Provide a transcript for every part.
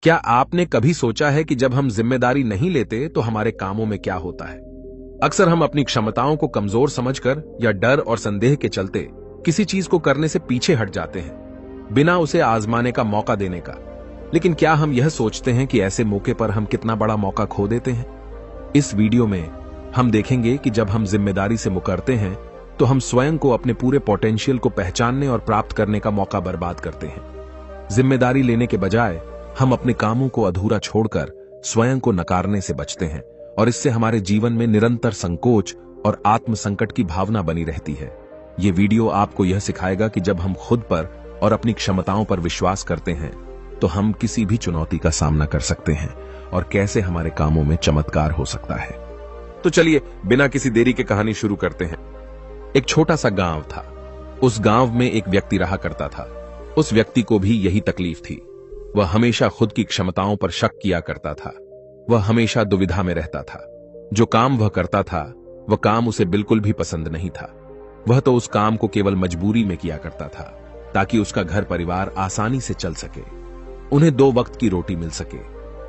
क्या आपने कभी सोचा है कि जब हम जिम्मेदारी नहीं लेते तो हमारे कामों में क्या होता है? अक्सर हम अपनी क्षमताओं को कमजोर समझकर या डर और संदेह के चलते किसी चीज को करने से पीछे हट जाते हैं, बिना उसे आजमाने का मौका देने का। लेकिन क्या हम यह सोचते हैं कि ऐसे मौके पर हम कितना बड़ा मौका खो देते हैं? इस वीडियो में हम देखेंगे कि जब हम जिम्मेदारी से मुकरते हैं तो हम स्वयं को अपने पूरे पोटेंशियल को पहचानने और प्राप्त करने का मौका बर्बाद करते हैं। जिम्मेदारी लेने के बजाय हम अपने कामों को अधूरा छोड़कर स्वयं को नकारने से बचते हैं और इससे हमारे जीवन में निरंतर संकोच और आत्म संकट की भावना बनी रहती है। ये वीडियो आपको यह सिखाएगा कि जब हम खुद पर और अपनी क्षमताओं पर विश्वास करते हैं तो हम किसी भी चुनौती का सामना कर सकते हैं और कैसे हमारे कामों में चमत्कार हो सकता है। तो चलिए बिना किसी देरी के कहानी शुरू करते हैं। एक छोटा सा गांव था। उस गांव में एक व्यक्ति रहा करता था। उस व्यक्ति को भी यही तकलीफ थी। वह हमेशा खुद की क्षमताओं पर शक किया करता था। वह हमेशा दुविधा में रहता था। जो काम वह करता था वह काम उसे बिल्कुल भी पसंद नहीं था। वह तो उस काम को केवल मजबूरी में किया करता था ताकि उसका घर परिवार आसानी से चल सके, उन्हें 2 वक्त की रोटी मिल सके,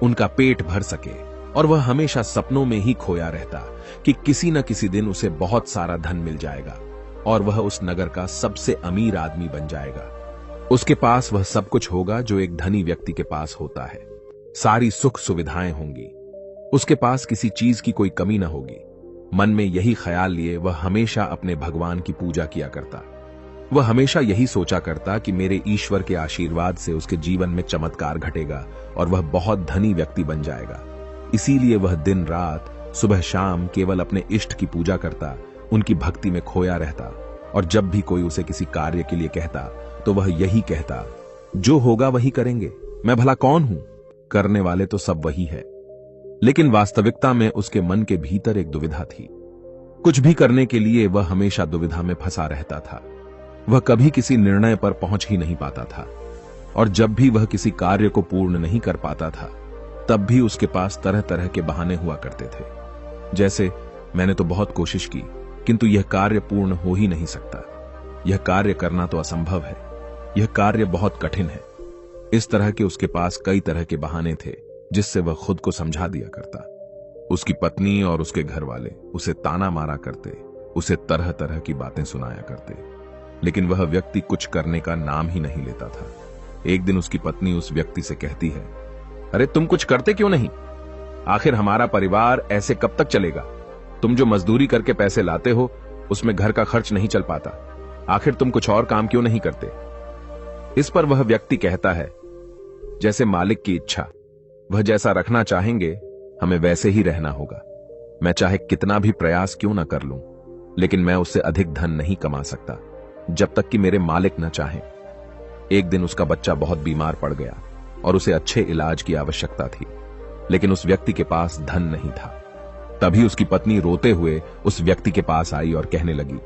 उनका पेट भर सके। और वह हमेशा सपनों में ही खोया रहता कि किसी न किसी दिन उसे बहुत सारा धन मिल जाएगा और वह उस नगर का सबसे अमीर आदमी बन जाएगा। उसके पास वह सब कुछ होगा जो एक धनी व्यक्ति के पास होता है। सारी सुख सुविधाएं होंगी। उसके पास किसी चीज की कोई कमी न होगी। मन में यही ख्याल लिए वह हमेशा अपने भगवान की पूजा किया करता। वह हमेशा यही सोचा करता कि मेरे ईश्वर के आशीर्वाद से उसके जीवन में चमत्कार घटेगा और वह बहुत धनी व्यक्ति बन जाएगा। इसीलिए वह दिन रात सुबह शाम केवल अपने इष्ट की पूजा करता, उनकी भक्ति में खोया रहता। और जब भी कोई उसे किसी कार्य के लिए कहता तो वह यही कहता, जो होगा वही करेंगे, मैं भला कौन हूं, करने वाले तो सब वही है। लेकिन वास्तविकता में उसके मन के भीतर एक दुविधा थी। कुछ भी करने के लिए वह हमेशा दुविधा में फंसा रहता था। वह कभी किसी निर्णय पर पहुंच ही नहीं पाता था और जब भी वह किसी कार्य को पूर्ण नहीं कर पाता था तब भी उसके पास तरह तरह के बहाने हुआ करते थे। जैसे, मैंने तो बहुत कोशिश की किंतु यह कार्य पूर्ण हो ही नहीं सकता, यह कार्य करना तो असंभव है, यह कार्य बहुत कठिन है। इस तरह के उसके पास कई तरह के बहाने थे जिससे वह खुद को समझा दिया करता। उसकी पत्नी और उसके घर वाले उसे ताना मारा करते, उसे तरह तरह की बातें सुनाया करते, लेकिन वह व्यक्ति कुछ करने का नाम ही नहीं लेता था। एक दिन उसकी पत्नी उस व्यक्ति से कहती है, अरे तुम कुछ करते क्यों नहीं? आखिर हमारा परिवार ऐसे कब तक चलेगा? तुम जो मजदूरी करके पैसे लाते हो उसमें घर का खर्च नहीं चल पाता। आखिर तुम कुछ और काम क्यों नहीं करते? इस पर वह व्यक्ति कहता है, जैसे मालिक की इच्छा, वह जैसा रखना चाहेंगे हमें वैसे ही रहना होगा। मैं चाहे कितना भी प्रयास क्यों ना कर लूं, लेकिन मैं उससे अधिक धन नहीं कमा सकता जब तक कि मेरे मालिक न चाहें। एक दिन उसका बच्चा बहुत बीमार पड़ गया और उसे अच्छे इलाज की आवश्यकता थी, लेकिन उस व्यक्ति के पास धन नहीं था। तभी उसकी पत्नी रोते हुए उस व्यक्ति के पास आई और कहने लगी,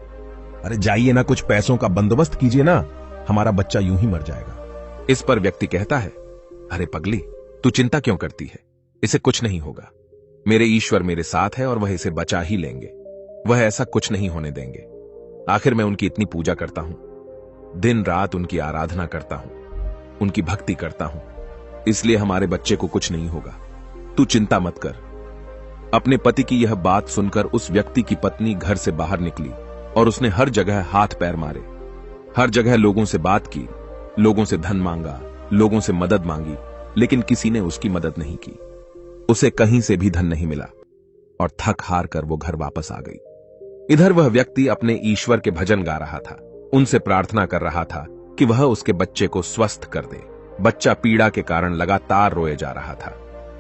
अरे जाइए ना, कुछ पैसों का बंदोबस्त कीजिए ना, हमारा बच्चा यूं ही मर जाएगा। इस पर व्यक्ति कहता है, अरे पगली, तू चिंता क्यों करती है? इसे कुछ नहीं होगा। मेरे ईश्वर मेरे साथ है और वह इसे बचा ही लेंगे। वह ऐसा कुछ नहीं होने देंगे। आखिर मैं उनकी इतनी पूजा करता हूं, दिन रात उनकी आराधना करता हूं, उनकी भक्ति करता हूं, इसलिए हमारे बच्चे को कुछ नहीं होगा। तू चिंता मत कर। अपने पति की यह बात सुनकर उस व्यक्ति की पत्नी घर से बाहर निकली और उसने हर जगह हाथ पैर मारे। हर जगह लोगों से बात की, लोगों से धन मांगा, लोगों से मदद मांगी, लेकिन किसी ने उसकी मदद नहीं की। उसे कहीं से भी धन नहीं मिला और थक हार कर वो घर वापस आ गई। इधर वह व्यक्ति अपने ईश्वर के भजन गा रहा था, उनसे प्रार्थना कर रहा था कि वह उसके बच्चे को स्वस्थ कर दे। बच्चा पीड़ा के कारण लगातार रोए जा रहा था।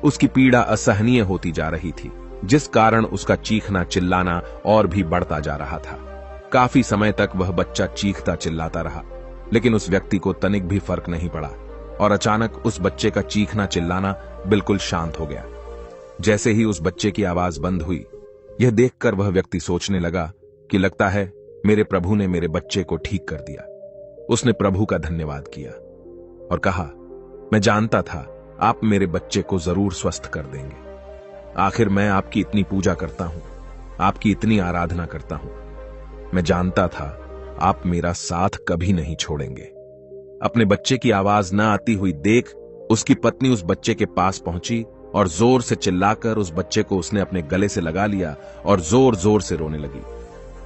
उसकी पीड़ा असहनीय होती जा रही थी, जिस कारण उसका चीखना चिल्लाना और भी बढ़ता जा रहा था। काफी समय तक वह बच्चा चीखता चिल्लाता रहा, लेकिन उस व्यक्ति को तनिक भी फर्क नहीं पड़ा और अचानक उस बच्चे का चीखना चिल्लाना बिल्कुल शांत हो गया। जैसे ही उस बच्चे की आवाज बंद हुई, यह देखकर वह व्यक्ति सोचने लगा कि लगता है मेरे प्रभु ने मेरे बच्चे को ठीक कर दिया। उसने प्रभु का धन्यवाद किया और कहा, मैं जानता था आप मेरे बच्चे को जरूर स्वस्थ कर देंगे। आखिर मैं आपकी इतनी पूजा करता हूं, आपकी इतनी आराधना करता हूं। मैं जानता था आप मेरा साथ कभी नहीं छोड़ेंगे। अपने बच्चे की आवाज न आती हुई देख उसकी पत्नी उस बच्चे के पास पहुंची और जोर से चिल्लाकर उस बच्चे को उसने अपने गले से लगा लिया और जोर जोर से रोने लगी।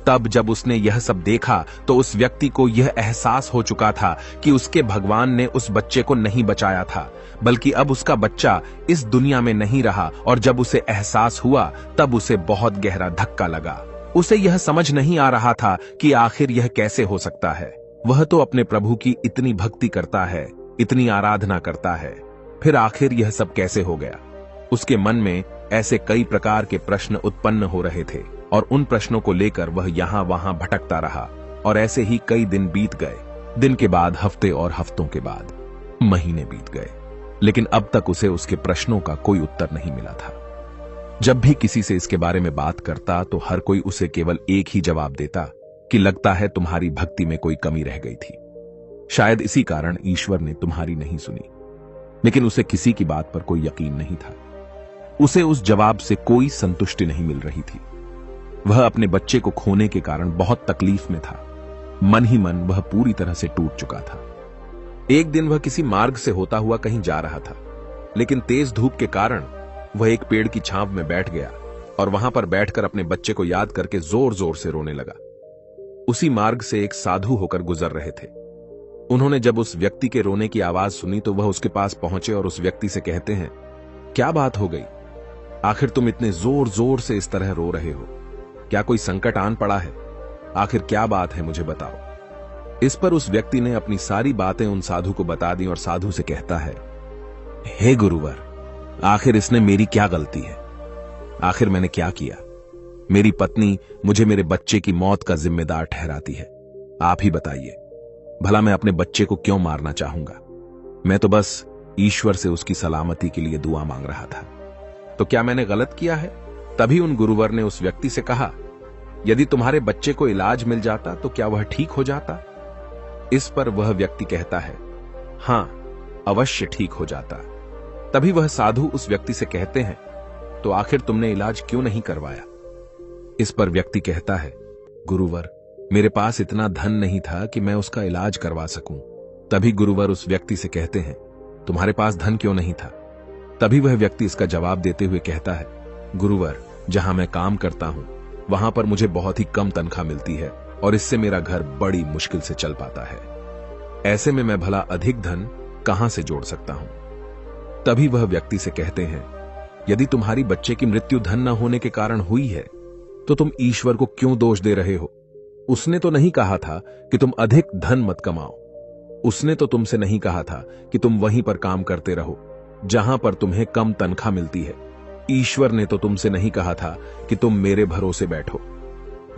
तब जब उसने यह सब देखा तो उस व्यक्ति को यह एहसास हो चुका था कि उसके भगवान ने उस बच्चे को नहीं बचाया था, बल्कि अब उसका बच्चा इस दुनिया में नहीं रहा। और जब उसे एहसास हुआ तब उसे बहुत गहरा धक्का लगा। उसे यह समझ नहीं आ रहा था कि आखिर यह कैसे हो सकता है। वह तो अपने प्रभु की इतनी भक्ति करता है, इतनी आराधना करता है, फिर आखिर यह सब कैसे हो गया। उसके मन में ऐसे कई प्रकार के प्रश्न उत्पन्न हो रहे थे और उन प्रश्नों को लेकर वह यहां वहां भटकता रहा। और ऐसे ही कई दिन बीत गए। दिन के बाद हफ्ते और हफ्तों के बाद महीने बीत गए, लेकिन अब तक उसे उसके प्रश्नों का कोई उत्तर नहीं मिला था। जब भी किसी से इसके बारे में बात करता तो हर कोई उसे केवल एक ही जवाब देता कि लगता है तुम्हारी भक्ति में कोई कमी रह गई थी, शायद इसी कारण ईश्वर ने तुम्हारी नहीं सुनी। लेकिन उसे किसी की बात पर कोई यकीन नहीं था। उसे उस जवाब से कोई संतुष्टि नहीं मिल रही थी। वह अपने बच्चे को खोने के कारण बहुत तकलीफ में था। मन ही मन वह पूरी तरह से टूट चुका था। एक दिन वह किसी मार्ग से होता हुआ कहीं जा रहा था, लेकिन तेज धूप के कारण वह एक पेड़ की छांव में बैठ गया और वहां पर बैठकर अपने बच्चे को याद करके जोर जोर से रोने लगा। उसी मार्ग से एक साधु होकर गुजर रहे थे। उन्होंने जब उस व्यक्ति के रोने की आवाज सुनी तो वह उसके पास पहुंचे और उस व्यक्ति से कहते हैं, क्या बात हो गई? आखिर तुम इतने जोर जोर से इस तरह रो रहे हो? क्या कोई संकट आन पड़ा है? आखिर क्या बात है, मुझे बताओ। इस पर उस व्यक्ति ने अपनी सारी बातें उन साधु को बता दी और साधु से कहता है, हे गुरुवर, आखिर इसने मेरी क्या गलती है? आखिर मैंने क्या किया? मेरी पत्नी मुझे मेरे बच्चे की मौत का जिम्मेदार ठहराती है। आप ही बताइए, भला मैं अपने बच्चे को क्यों मारना चाहूंगा? मैं तो बस ईश्वर से उसकी सलामती के लिए दुआ मांग रहा था। तो क्या मैंने गलत किया है? तभी उन गुरुवर ने उस व्यक्ति से कहा, यदि तुम्हारे बच्चे को इलाज मिल जाता तो क्या वह ठीक हो जाता? इस पर वह व्यक्ति कहता है, हां, अवश्य ठीक हो जाता। तभी वह साधु उस व्यक्ति से कहते हैं, तो आखिर तुमने इलाज क्यों नहीं करवाया? इस पर व्यक्ति कहता है, गुरुवर, मेरे पास इतना धन नहीं था कि मैं उसका इलाज करवा सकूं। तभी गुरुवर उस व्यक्ति से कहते हैं, तुम्हारे पास धन क्यों नहीं था? तभी वह व्यक्ति इसका जवाब देते हुए कहता है, गुरुवर, जहां मैं काम करता हूं वहां पर मुझे बहुत ही कम तनख्वाह मिलती है और इससे मेरा घर बड़ी मुश्किल से चल पाता है। ऐसे में मैं भला अधिक धन कहां से जोड़ सकता हूं? तभी वह व्यक्ति से कहते हैं, यदि तुम्हारी बच्चे की मृत्यु धन न होने के कारण हुई है तो तुम ईश्वर को क्यों दोष दे रहे हो? उसने तो नहीं कहा था कि तुम अधिक धन मत कमाओ। उसने तो तुमसे नहीं कहा था कि तुम वहीं पर काम करते रहो जहां पर तुम्हें कम तनख्वाह मिलती है। ईश्वर ने तो तुमसे नहीं कहा था कि तुम मेरे भरोसे बैठो।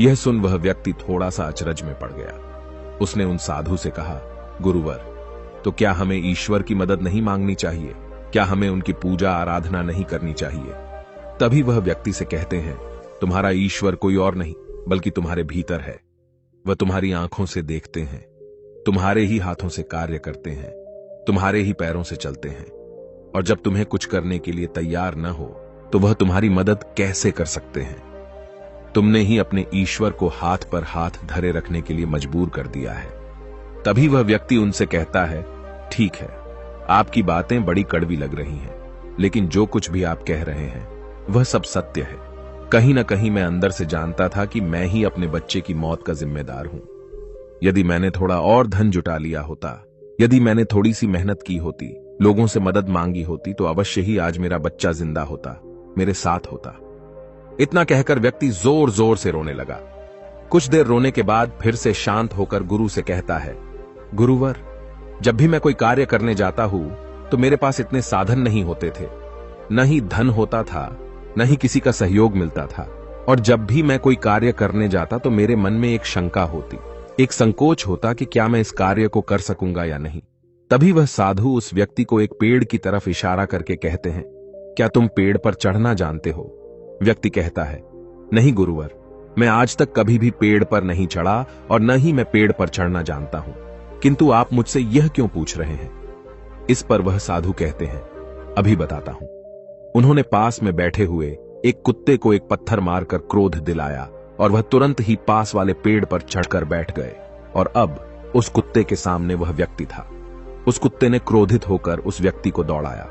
यह सुन वह व्यक्ति थोड़ा सा अचरज में पड़ गया। उसने उन साधु से कहा, गुरुवर, तो क्या हमें ईश्वर की मदद नहीं मांगनी चाहिए? क्या हमें उनकी पूजा आराधना नहीं करनी चाहिए? तभी वह व्यक्ति से कहते हैं, तुम्हारा ईश्वर कोई और नहीं बल्कि तुम्हारे भीतर है। वह तुम्हारी आंखों से देखते हैं, तुम्हारे ही हाथों से कार्य करते हैं, तुम्हारे ही पैरों से चलते हैं, और जब तुम्हें कुछ करने के लिए तैयार न हो तो वह तुम्हारी मदद कैसे कर सकते हैं? तुमने ही अपने ईश्वर को हाथ पर हाथ धरे रखने के लिए मजबूर कर दिया है। तभी वह व्यक्ति उनसे कहता है, ठीक है, आपकी बातें बड़ी कड़वी लग रही हैं, लेकिन जो कुछ भी आप कह रहे हैं वह सब सत्य है। कहीं ना कहीं मैं अंदर से जानता था कि मैं ही अपने बच्चे की मौत का जिम्मेदार हूं। यदि मैंने थोड़ा और धन जुटा लिया होता, यदि मैंने थोड़ी सी मेहनत की होती, लोगों से मदद मांगी होती, तो अवश्य ही आज मेरा बच्चा जिंदा होता, मेरे साथ होता। इतना कहकर व्यक्ति जोर जोर से रोने लगा। कुछ देर रोने के बाद फिर से शांत होकर गुरु से कहता है, गुरुवर, जब भी मैं कोई कार्य करने जाता हूं तो मेरे पास इतने साधन नहीं होते थे, न ही धन होता था, न ही किसी का सहयोग मिलता था। और जब भी मैं कोई कार्य करने जाता तो मेरे मन में एक शंका होती, एक संकोच होता कि क्या मैं इस कार्य को कर सकूंगा या नहीं। तभी वह साधु उस व्यक्ति को एक पेड़ की तरफ इशारा करके कहते हैं, क्या तुम पेड़ पर चढ़ना जानते हो? व्यक्ति कहता है, नहीं गुरुवर, मैं आज तक कभी भी पेड़ पर नहीं चढ़ा और न ही मैं पेड़ पर चढ़ना जानता हूं, किंतु आप मुझसे यह क्यों पूछ रहे हैं? इस पर वह साधु कहते हैं, अभी बताता हूं। उन्होंने पास में बैठे हुए एक कुत्ते को एक पत्थर मारकर क्रोध दिलाया और वह तुरंत ही पास वाले पेड़ पर चढ़कर बैठ गए। और अब उस कुत्ते के सामने वह व्यक्ति था। उस कुत्ते ने क्रोधित होकर उस व्यक्ति को दौड़ाया।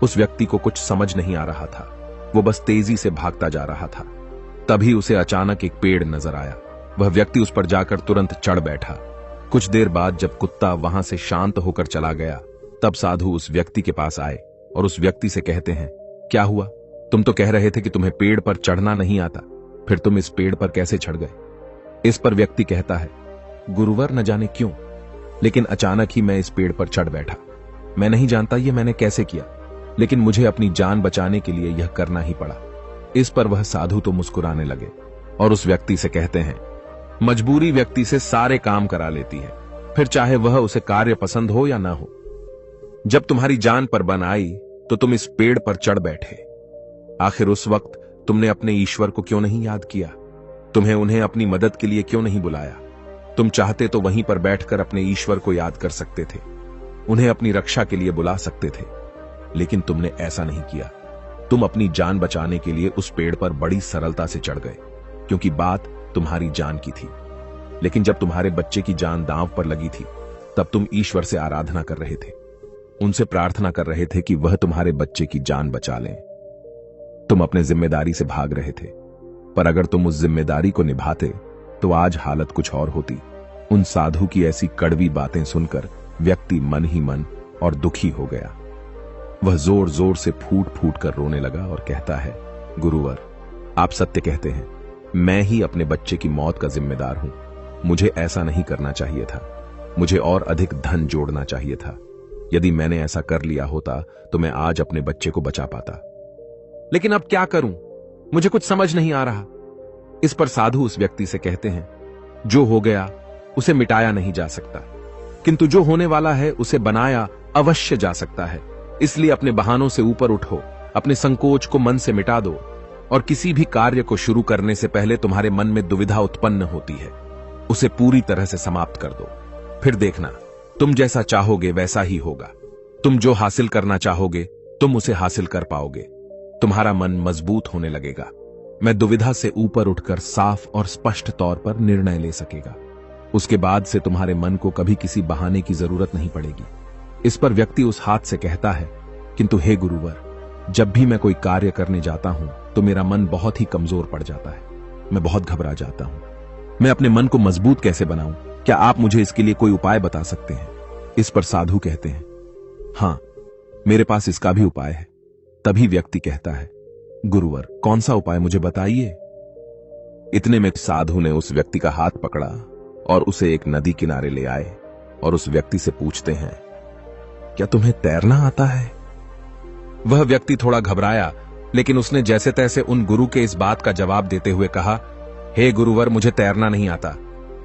उस व्यक्ति को कुछ समझ नहीं आ रहा था, वो बस तेजी से भागता जा रहा था। तभी उसे अचानक एक पेड़ नजर आया। वह व्यक्ति उस पर जाकर तुरंत चढ़ बैठा। कुछ देर बाद जब कुत्ता वहां से शांत होकर चला गया, तब साधु उस व्यक्ति के पास आए और उस व्यक्ति से कहते हैं, क्या हुआ? तुम तो कह रहे थे कि तुम्हें पेड़ पर चढ़ना नहीं आता, फिर तुम इस पेड़ पर कैसे चढ़ गए? इस पर व्यक्ति कहता है, गुरुवर न जाने क्यों, लेकिन अचानक ही मैं इस पेड़ पर चढ़ बैठा। मैं नहीं जानता ये मैंने कैसे किया, लेकिन मुझे अपनी जान बचाने के लिए यह करना ही पड़ा। इस पर वह साधु तो मुस्कुराने लगे और उस व्यक्ति से कहते हैं, मजबूरी व्यक्ति से सारे काम करा लेती है, फिर चाहे वह उसे कार्य पसंद हो या ना हो। जब तुम्हारी जान पर बन आई तो तुम इस पेड़ पर चढ़ बैठे। आखिर उस वक्त तुमने अपने ईश्वर को क्यों नहीं याद किया? तुम्हें उन्हें अपनी मदद के लिए क्यों नहीं बुलाया? तुम चाहते तो वहीं पर बैठकर अपने ईश्वर को याद कर सकते थे, उन्हें अपनी रक्षा के लिए बुला सकते थे, लेकिन तुमने ऐसा नहीं किया। तुम अपनी जान बचाने के लिए उस पेड़ पर बड़ी सरलता से चढ़ गए, क्योंकि बात तुम्हारी जान की थी। लेकिन जब तुम्हारे बच्चे की जान दांव पर लगी थी, तब तुम ईश्वर से आराधना कर रहे थे, उनसे प्रार्थना कर रहे थे कि वह तुम्हारे बच्चे की जान बचा लें। तुम अपने जिम्मेदारी से भाग रहे थे, पर अगर तुम उस जिम्मेदारी को निभाते तो आज हालत कुछ और होती। उन साधु की ऐसी कड़वी बातें सुनकर व्यक्ति मन ही मन और दुखी हो गया। वह जोर जोर से फूट फूट कर रोने लगा और कहता है, गुरुवर, आप सत्य कहते हैं, मैं ही अपने बच्चे की मौत का जिम्मेदार हूं। मुझे ऐसा नहीं करना चाहिए था, मुझे और अधिक धन जोड़ना चाहिए था। यदि मैंने ऐसा कर लिया होता तो मैं आज अपने बच्चे को बचा पाता, लेकिन अब क्या करूं? मुझे कुछ समझ नहीं आ रहा। इस पर साधु उस व्यक्ति से कहते हैं, जो हो गया उसे मिटाया नहीं जा सकता, किंतु जो होने वाला है उसे बनाया अवश्य जा सकता है। इसलिए अपने बहानों से ऊपर उठो, अपने संकोच को मन से मिटा दो, और किसी भी कार्य को शुरू करने से पहले तुम्हारे मन में दुविधा उत्पन्न होती है, उसे पूरी तरह से समाप्त कर दो। फिर देखना, तुम जैसा चाहोगे वैसा ही होगा। तुम जो हासिल करना चाहोगे तुम उसे हासिल कर पाओगे। तुम्हारा मन मजबूत होने लगेगा। मैं दुविधा से ऊपर उठकर साफ और स्पष्ट तौर पर निर्णय ले सकेगा। उसके बाद से तुम्हारे मन को कभी किसी बहाने की जरूरत नहीं पड़ेगी। इस पर व्यक्ति उस हाथ से कहता है, किंतु हे गुरुवर, जब भी मैं कोई कार्य करने जाता हूं तो मेरा मन बहुत ही कमजोर पड़ जाता है। मैं बहुत घबरा जाता हूं। मैं अपने मन को मजबूत कैसे बनाऊं? क्या आप मुझे इसके लिए कोई उपाय बता सकते हैं? इस पर साधु कहते हैं, हां, मेरे पास इसका भी उपाय है। तभी व्यक्ति कहता है, गुरुवर, कौन सा उपाय मुझे बताइए। इतने में साधु ने उस व्यक्ति का हाथ पकड़ा और उसे एक नदी किनारे ले आए और उस व्यक्ति से पूछते हैं, क्या तुम्हें तैरना आता है? वह व्यक्ति थोड़ा घबराया, लेकिन उसने जैसे तैसे उन गुरु के इस बात का जवाब देते हुए कहा, हे गुरुवर, मुझे तैरना नहीं आता,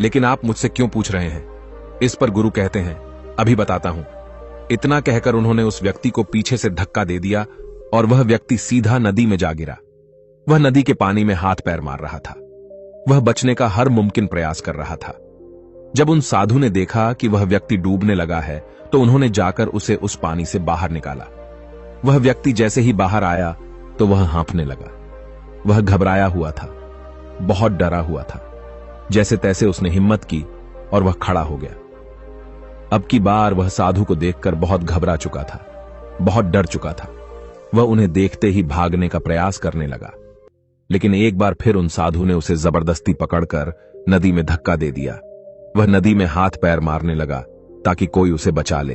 लेकिन आप मुझसे क्यों पूछ रहे हैं? इस पर गुरु कहते हैं, अभी बताता हूं। इतना कहकर उन्होंने उस व्यक्ति को पीछे से धक्का दे दिया और वह व्यक्ति सीधा नदी में जा गिरा। वह नदी के पानी में हाथ पैर मार रहा था। वह बचने का हर मुमकिन प्रयास कर रहा था। जब उन साधु ने देखा कि वह व्यक्ति डूबने लगा है तो उन्होंने जाकर उसे उस पानी से बाहर निकाला। वह व्यक्ति जैसे ही बाहर आया तो वह हाँफने लगा। वह घबराया हुआ था, बहुत डरा हुआ था। जैसे तैसे उसने हिम्मत की और वह खड़ा हो गया। अब की बार वह साधु को देखकर बहुत घबरा चुका था, बहुत डर चुका था। वह उन्हें देखते ही भागने का प्रयास करने लगा, लेकिन एक बार फिर उन साधु ने उसे जबरदस्ती पकड़कर नदी में धक्का दे दिया। वह नदी में हाथ पैर मारने लगा ताकि कोई उसे बचा ले।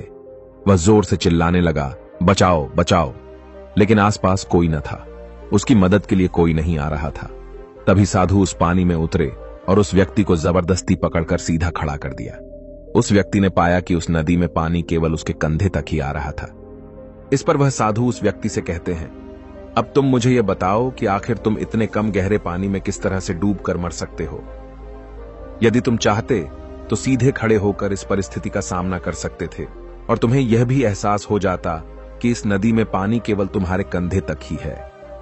वह जोर से चिल्लाने लगा, बचाओ बचाओ, लेकिन आसपास कोई न था। उसकी मदद के लिए कोई नहीं आ रहा था। तभी साधु उस पानी में उतरे और उस व्यक्ति को जबरदस्ती पकड़कर सीधा खड़ा कर दिया। उस व्यक्ति ने पाया कि उस नदी में पानी केवल उसके कंधे तक ही आ रहा था। इस पर वह साधु उस व्यक्ति से कहते हैं, अब तुम मुझे यह बताओ कि आखिर तुम इतने कम गहरे पानी में किस तरह से डूब कर मर सकते हो। यदि तुम चाहते तो सीधे खड़े होकर इस परिस्थिति का सामना कर सकते थे और तुम्हें यह भी एहसास हो जाता कि इस नदी में पानी केवल तुम्हारे कंधे तक ही है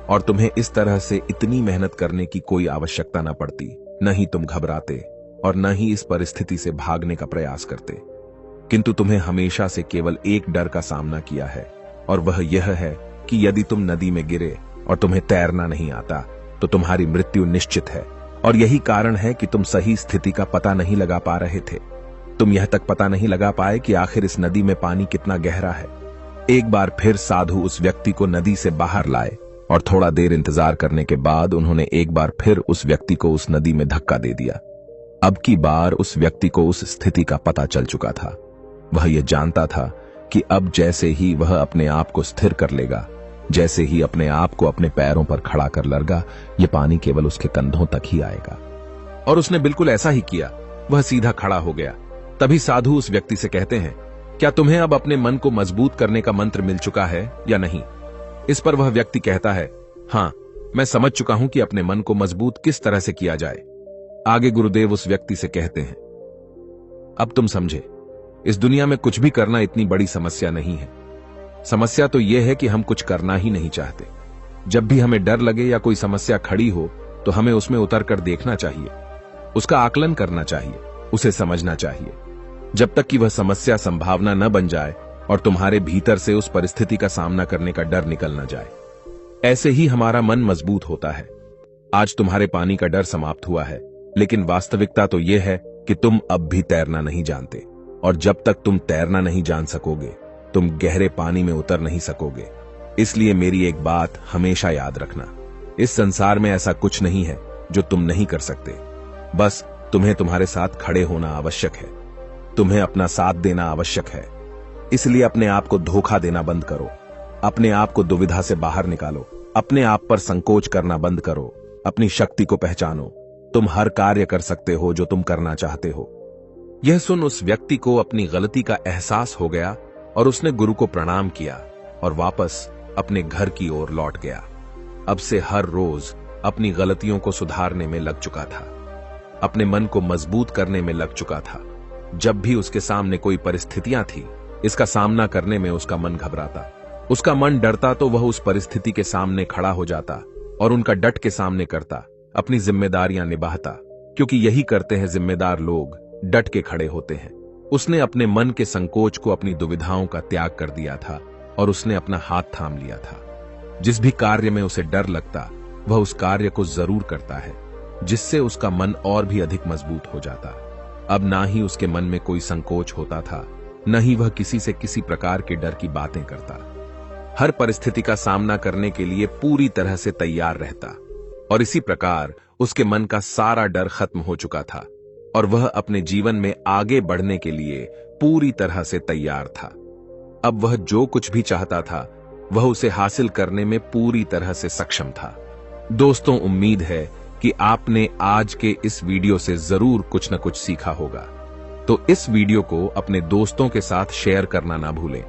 और तुम्हें इस तरह से इतनी मेहनत करने की कोई आवश्यकता न पड़ती। न ही तुम घबराते और न ही इस परिस्थिति से भागने का प्रयास करते। किंतु तुम्हें हमेशा से केवल एक डर का सामना किया है, और वह यह है कि यदि तुम नदी में गिरे और तुम्हें तैरना नहीं आता तो तुम्हारी मृत्यु निश्चित है। और यही कारण है कि तुम सही स्थिति का पता नहीं लगा पा रहे थे। तुम यह तक पता नहीं लगा पाए कि आखिर इस नदी में पानी कितना गहरा है। एक बार फिर साधु उस व्यक्ति को नदी से बाहर लाए और थोड़ा देर इंतजार करने के बाद उन्होंने एक बार फिर उस व्यक्ति को उस नदी में धक्का दे दिया। अब की बार उस व्यक्ति को उस स्थिति का पता चल चुका था। वह यह जानता था कि अब जैसे ही वह अपने आप को स्थिर कर लेगा, जैसे ही अपने आप को अपने पैरों पर खड़ा कर लेगा, यह पानी केवल उसके कंधों तक ही आएगा। और उसने बिल्कुल ऐसा ही किया। वह सीधा खड़ा हो गया। तभी साधु उस व्यक्ति से कहते हैं, क्या तुम्हें अब अपने मन को मजबूत करने का मंत्र मिल चुका है या नहीं? इस पर वह व्यक्ति कहता है, हाँ, मैं समझ चुका हूं कि अपने मन को मजबूत किस तरह से किया जाए। आगे गुरुदेव उस व्यक्ति से कहते हैं, अब तुम समझे, इस दुनिया में कुछ भी करना इतनी बड़ी समस्या नहीं है। समस्या तो यह है कि हम कुछ करना ही नहीं चाहते। जब भी हमें डर लगे या कोई समस्या खड़ी हो तो हमें उसमें उतरकर देखना चाहिए, उसका आकलन करना चाहिए, उसे समझना चाहिए, जब तक कि वह समस्या संभावना न बन जाए और तुम्हारे भीतर से उस परिस्थिति का सामना करने का डर निकल न जाए। ऐसे ही हमारा मन मजबूत होता है। आज तुम्हारे पानी का डर समाप्त हुआ है, लेकिन वास्तविकता तो यह है कि तुम अब भी तैरना नहीं जानते, और जब तक तुम तैरना नहीं जान सकोगे तुम गहरे पानी में उतर नहीं सकोगे। इसलिए मेरी एक बात हमेशा याद रखना, इस संसार में ऐसा कुछ नहीं है जो तुम नहीं कर सकते। बस तुम्हें तुम्हारे साथ खड़े होना आवश्यक है, तुम्हें अपना साथ देना आवश्यक है। इसलिए अपने आप को धोखा देना बंद करो, अपने आप को दुविधा से बाहर निकालो, अपने आप पर संकोच करना बंद करो, अपनी शक्ति को पहचानो। तुम हर कार्य कर सकते हो जो तुम करना चाहते हो। यह सुन उस व्यक्ति को अपनी गलती का एहसास हो गया और उसने गुरु को प्रणाम किया और वापस अपने घर की ओर लौट गया। अब से हर रोज अपनी गलतियों को सुधारने में लग चुका था, अपने मन को मजबूत करने में लग चुका था। जब भी उसके सामने कोई परिस्थितियां थी, इसका सामना करने में उसका मन घबराता, उसका मन डरता, तो वह उस परिस्थिति के सामने खड़ा हो जाता और उनका डट के सामने करता, अपनी जिम्मेदारियां निभाता, क्योंकि यही करते हैं जिम्मेदार लोग, डट के खड़े होते हैं। उसने अपने मन के संकोच को, अपनी दुविधाओं का त्याग कर दिया था और उसने अपना हाथ थाम लिया था। जिस भी कार्य में उसे डर लगता वह उस कार्य को जरूर करता है, जिससे उसका मन और भी अधिक मजबूत हो जाता। अब ना ही उसके मन में कोई संकोच होता था, न ही वह किसी से किसी प्रकार के डर की बातें करता। हर परिस्थिति का सामना करने के लिए पूरी तरह से तैयार रहता और इसी प्रकार उसके मन का सारा डर खत्म हो चुका था और वह अपने जीवन में आगे बढ़ने के लिए पूरी तरह से तैयार था। अब वह जो कुछ भी चाहता था वह उसे हासिल करने में पूरी तरह से सक्षम था। दोस्तों, उम्मीद है कि आपने आज के इस वीडियो से जरूर कुछ न कुछ सीखा होगा। तो इस वीडियो को अपने दोस्तों के साथ शेयर करना ना भूलें।